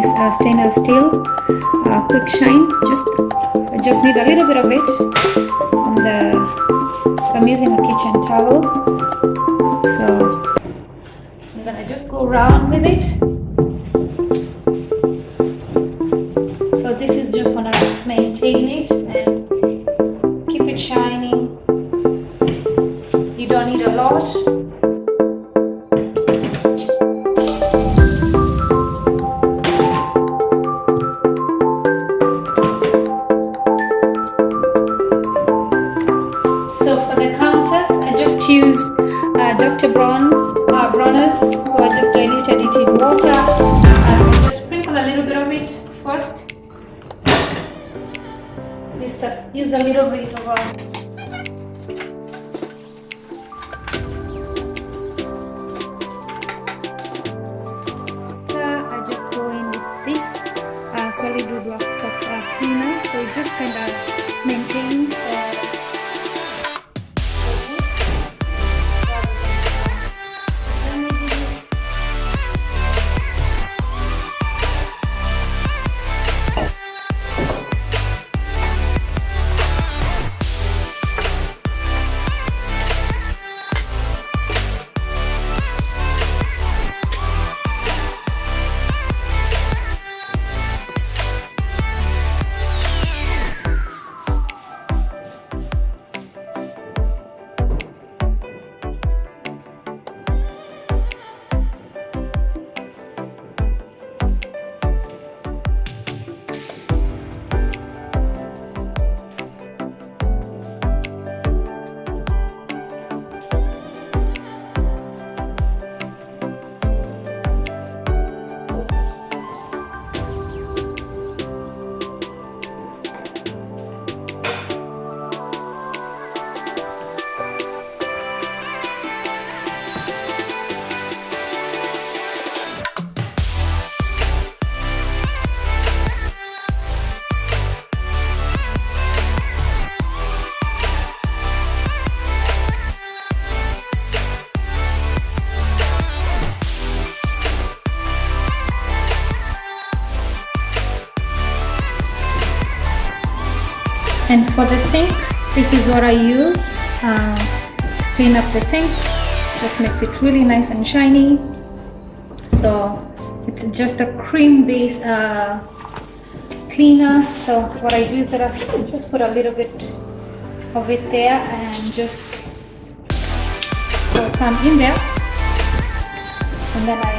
base stainless steel quick shine. Just need a little bit of it on so I'm using a kitchen towel, so I'm gonna just go around with it. So this is just gonna maintain it and keep it shining. You don't need a lot. Use Dr. Bronner's, so I just diluted it in water. Just sprinkle a little bit of it first. Use a little bit of I just go in with this solid wood block cleaner, so it just kind of maintains And for the sink, this is what I use. Clean up the sink, just makes it really nice and shiny. So it's just a cream base cleaner. So what I do is that I just put a little bit of it there and just pour some in there, and then I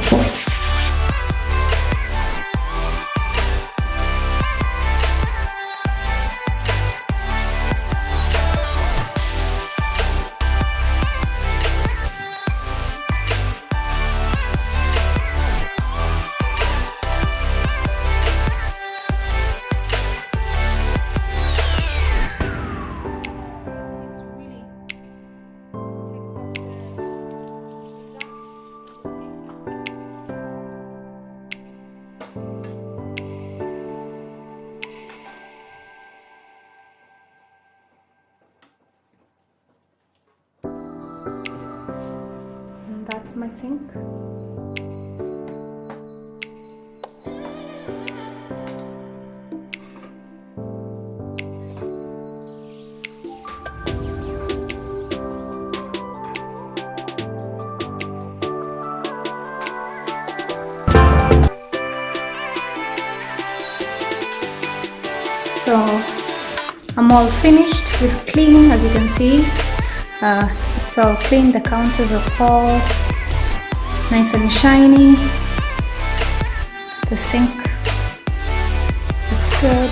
that's my sink. So I'm all finished with cleaning, as you can see. It's all clean, the counters are all nice and shiny. The sink looks good.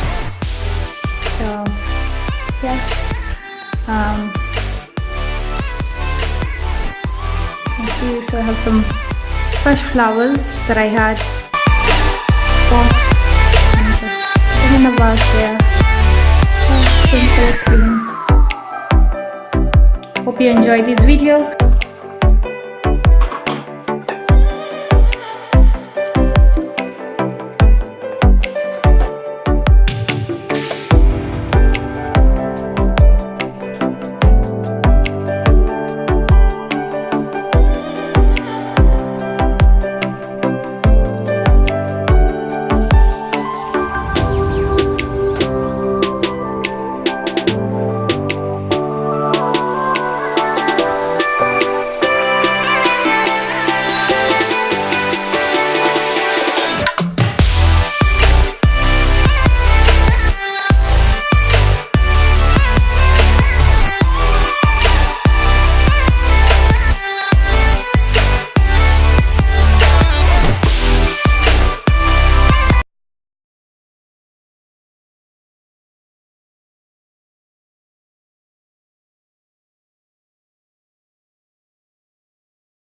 So yeah, you can see, so I have some fresh flowers that I had bought and just put in the vase there. So simple, clean. Hope you enjoyed this video.